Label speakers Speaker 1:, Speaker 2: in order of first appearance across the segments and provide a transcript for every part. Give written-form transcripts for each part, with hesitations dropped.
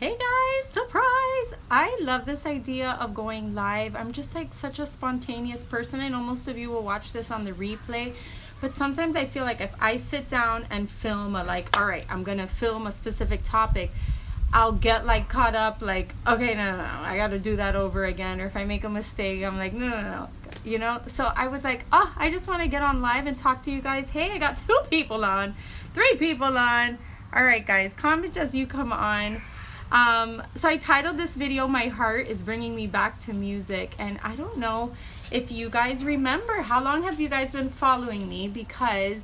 Speaker 1: Hey guys, surprise! I love this idea of going live. I'm just like such a spontaneous person. I know most of you will watch this on the replay, but sometimes I feel like if I sit down and film all right, I'm gonna film a specific topic, I'll get like caught up like, okay, no, I gotta do that over again. Or if I make a mistake, I'm like, no. So I was like, I just want to get on live and talk to you guys. Hey, I got 2 people on, 3 people on. All right, guys, comment as you come on. So I titled this video, My Heart is Bringing Me Back to Music. And I don't know if you guys remember, how long have you guys been following me? Because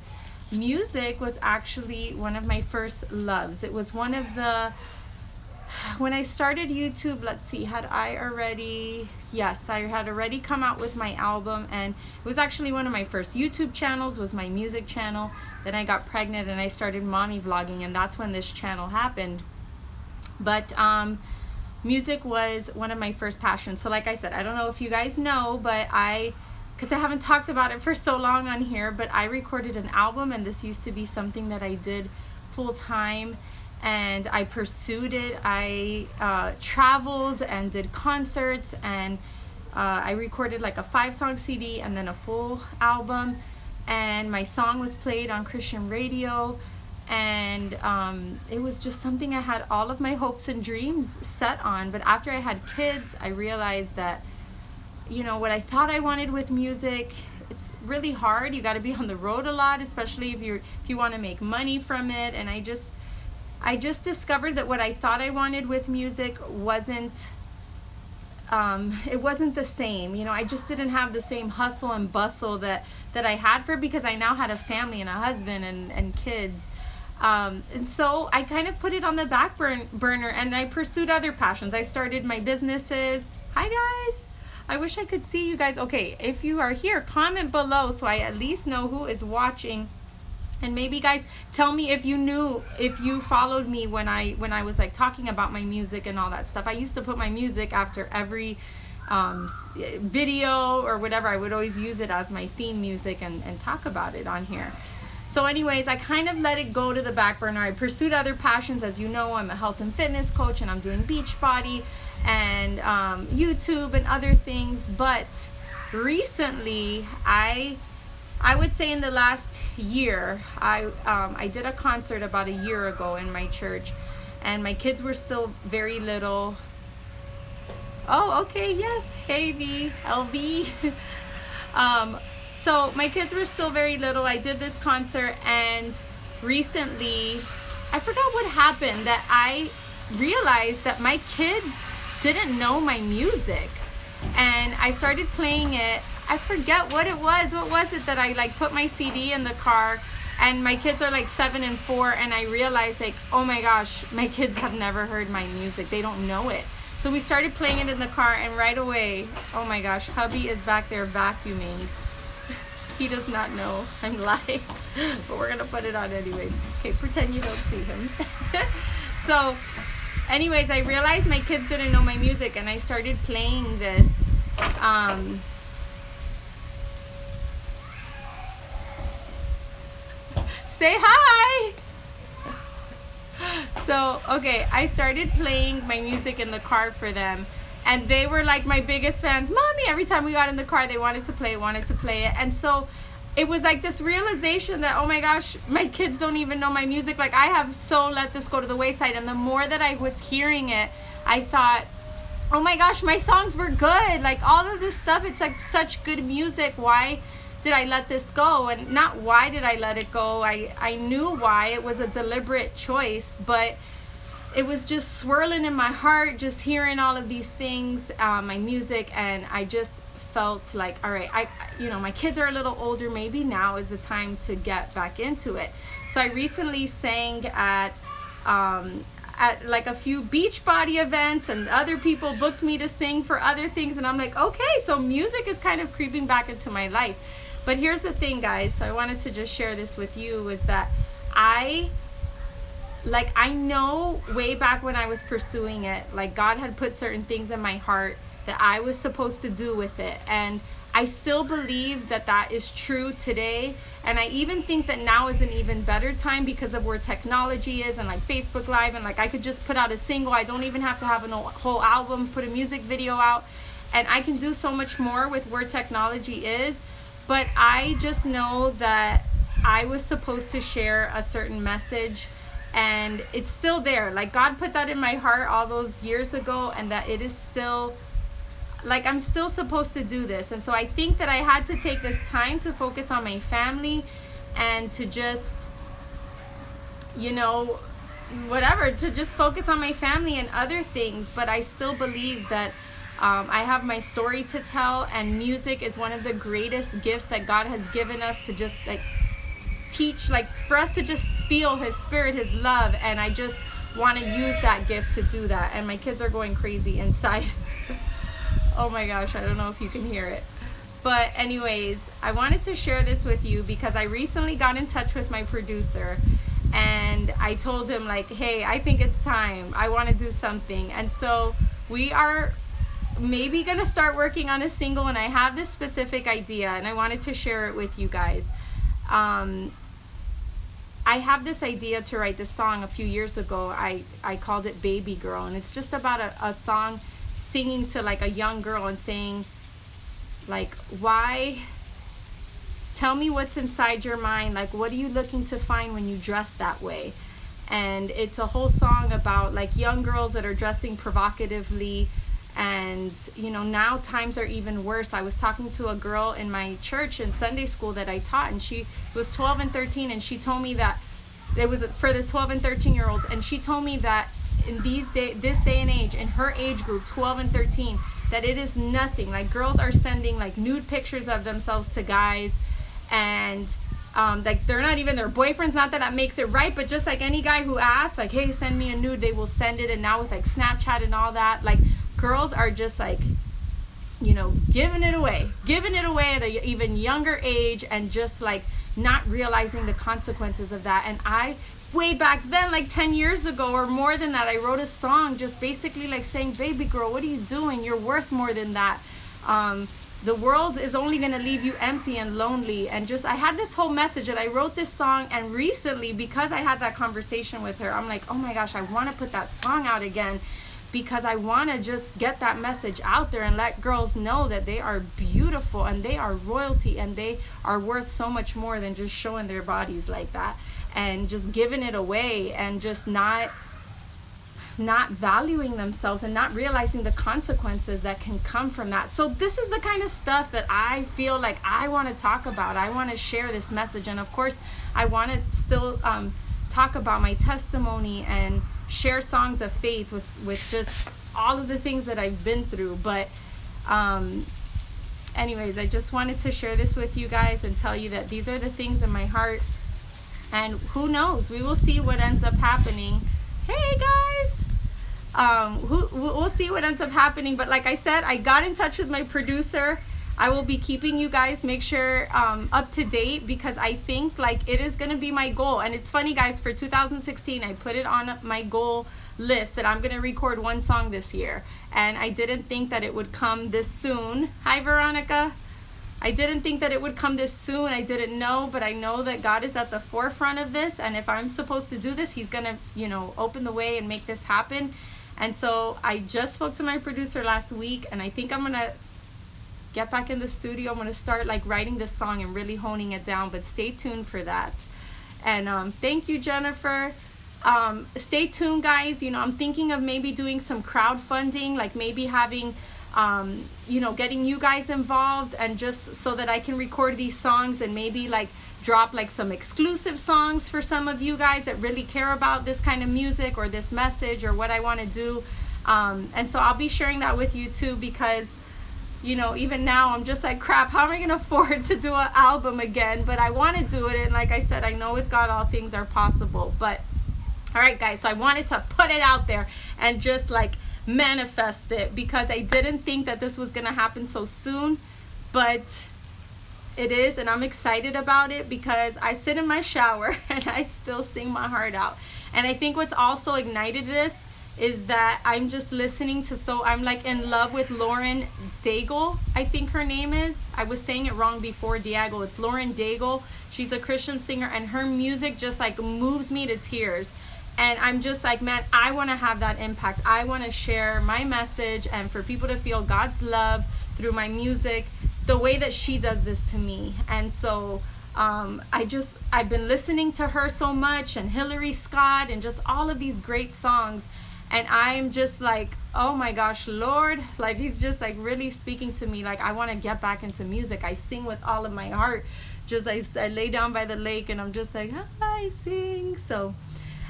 Speaker 1: music was actually one of my first loves. It was one of the, when I started YouTube, let's see, yes, I had already come out with my album, and it was actually one of my first YouTube channels, was my music channel. Then I got pregnant and I started mommy vlogging, and that's when this channel happened. But music was one of my first passions. So like I said, I don't know if you guys know, but because I haven't talked about it for so long on here, but I recorded an album, and this used to be something that I did full time, and I pursued it. I traveled and did concerts, and I recorded like a 5-song CD and then a full album, and my song was played on Christian radio. And it was just something I had all of my hopes and dreams set on. But after I had kids, I realized that, what I thought I wanted with music, it's really hard. You got to be on the road a lot, especially if you want to make money from it. And I just discovered that what I thought I wanted with music wasn't it wasn't the same. I just didn't have the same hustle and bustle that I had because I now had a family and a husband and kids. And so I kind of put it on the back burner, and I pursued other passions. I started my businesses. Hi guys. I wish I could see you guys. Okay, if you are here, comment below so I at least know who is watching. And maybe guys, tell me if you followed me when I was like talking about my music and all that stuff. I used to put my music after every video or whatever. I would always use it as my theme music and talk about it on here. So anyways, I kind of let it go to the back burner. I pursued other passions. As you know, I'm a health and fitness coach, and I'm doing Beachbody and YouTube and other things. But recently, I would say in the last year, I did a concert about a year ago in my church, and my kids were still very little. Oh, okay, yes, hey V, LV. So my kids were still very little. I did this concert, and recently, I forgot what happened, that I realized that my kids didn't know my music, and I started playing it. I forget what it was. What was it that I like put my CD in the car, and my kids are like 7 and 4, and I realized like, oh my gosh, my kids have never heard my music. They don't know it. So we started playing it in the car, and right away, oh my gosh, hubby is back there vacuuming. He does not know I'm live, but we're gonna put it on anyways. Okay, pretend you don't see him. So anyways, I realized my kids didn't know my music, and I started playing this. Say hi! So, okay, I started playing my music in the car for them, and they were like my biggest fans. Mommy, every time we got in the car, they wanted to play it. And so it was like this realization that, oh my gosh, my kids don't even know my music. Like, I have so let this go to the wayside. And the more that I was hearing it, I thought, oh my gosh, my songs were good. Like, all of this stuff, it's like such good music. Why did I let this go? And not why did I let it go. I knew why. It was a deliberate choice, but it was just swirling in my heart, just hearing all of these things, my music, and I just felt like, all right, my kids are a little older, maybe now is the time to get back into it. So I recently sang at like a few Beachbody events, and other people booked me to sing for other things, and I'm like, okay, so music is kind of creeping back into my life. But here's the thing, guys, so I wanted to just share this with you, is that I know way back when I was pursuing it, like God had put certain things in my heart that I was supposed to do with it. And I still believe that that is true today. And I even think that now is an even better time because of where technology is, and like Facebook Live, and like I could just put out a single. I don't even have to have a whole album, put a music video out. And I can do so much more with where technology is. But I just know that I was supposed to share a certain message, and it's still there. Like God put that in my heart all those years ago, and that it is still, like, I'm still supposed to do this. And so I think that I had to take this time to focus on my family and to just, you know, whatever, to just focus on my family and other things. But I still believe that I have my story to tell, and music is one of the greatest gifts that God has given us to just like teach, like for us to just feel His Spirit, His love. And I just want to use that gift to do that. And my kids are going crazy inside. Oh my gosh, I don't know if you can hear it. But anyways, I wanted to share this with you because I recently got in touch with my producer, and I told him like, hey, I think it's time. I want to do something. And so we are maybe going to start working on a single, and I have this specific idea, and I wanted to share it with you guys. I have this idea to write this song a few years ago. I called it Baby Girl, and it's just about a song singing to like a young girl and saying like, why, tell me what's inside your mind, like what are you looking to find when you dress that way? And it's a whole song about like young girls that are dressing provocatively. And you know, now times are even worse. I was talking to a girl in my church in Sunday school that I taught, and she was 12 and 13, and she told me that it was for the 12 and 13 year olds, and she told me that in this day and age, in her age group, 12 and 13, that it is nothing. Like girls are sending like nude pictures of themselves to guys, and like they're not even their boyfriends. Not that that makes it right, but just like any guy who asks like, hey, send me a nude, they will send it. And now with like Snapchat and all that, like girls are just like, you know, giving it away at an even younger age, and just like not realizing the consequences of that. And I, way back then, like 10 years ago or more than that, I wrote a song just basically like saying, baby girl, what are you doing? You're worth more than that. The world is only going to leave you empty and lonely. And just, I had this whole message, and I wrote this song. And recently, because I had that conversation with her, I'm like, oh my gosh, I want to put that song out again, because I want to just get that message out there and let girls know that they are beautiful and they are royalty, and they are worth so much more than just showing their bodies like that and just giving it away, and just not valuing themselves and not realizing the consequences that can come from that. So this is the kind of stuff that I feel like I want to talk about. I want to share this message, and of course I want to still talk about my testimony and share songs of faith with just all of the things that I've been through. But anyways, I just wanted to share this with you guys and tell you that these are the things in my heart, and who knows, we will see what ends up happening. Hey guys, we'll see what ends up happening. But like I said, I got in touch with my producer. I will be keeping you guys, make sure up to date, because I think like it is going to be my goal. And it's funny guys, for 2016 I put it on my goal list that I'm going to record one song this year, and I didn't think that it would come this soon. Hi Veronica. I didn't think that it would come this soon. I didn't know, but I know that God is at the forefront of this, and if I'm supposed to do this, He's going to, you know, open the way and make this happen. And so I just spoke to my producer last week, and I think I'm going to get back in the studio. I'm going to start like writing this song and really honing it down, but stay tuned for that. And thank you, Jennifer. Stay tuned, guys. You know, I'm thinking of maybe doing some crowdfunding, like maybe having you know, getting you guys involved, and just so that I can record these songs and maybe like drop like some exclusive songs for some of you guys that really care about this kind of music or this message or what I want to do. And so I'll be sharing that with you too, because you know, even now I'm just like, crap, how am I gonna afford to do an album again? But I want to do it, and like I said, I know with God all things are possible. But all right guys, so I wanted to put it out there and just like manifest it, because I didn't think that this was gonna happen so soon, but it is, and I'm excited about it, because I sit in my shower and I still sing my heart out. And I think what's also ignited this is that I'm just listening to, so I'm like in love with Lauren Daigle, I think her name is. I was saying it wrong before, Diago. It's Lauren Daigle. She's a Christian singer, and her music just like moves me to tears. And I'm just like, man, I want to have that impact. I want to share my message and for people to feel God's love through my music the way that she does this to me. And so I've been listening to her so much, and Hillary Scott, and just all of these great songs. And I'm just like, oh my gosh, Lord, like he's just like really speaking to me. Like I want to get back into music. I sing with all of my heart. Just I lay down by the lake and I'm just like, I sing. So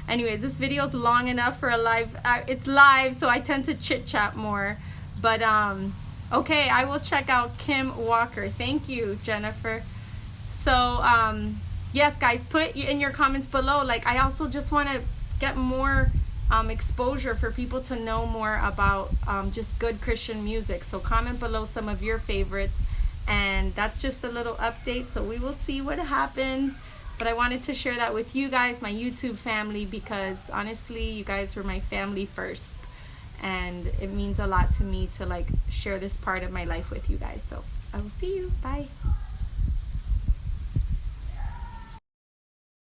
Speaker 1: anyways, this video is long enough for a live. It's live, so I tend to chit chat more. But okay, I will check out Kim Walker. Thank you, Jennifer. So yes, guys, put in your comments below. Like I also just want to get more exposure for people to know more about just good Christian music. So comment below some of your favorites, and that's just a little update. So we will see what happens, but I wanted to share that with you guys, my YouTube family, because honestly you guys were my family first, and it means a lot to me to like share this part of my life with you guys. So I will see you. Bye.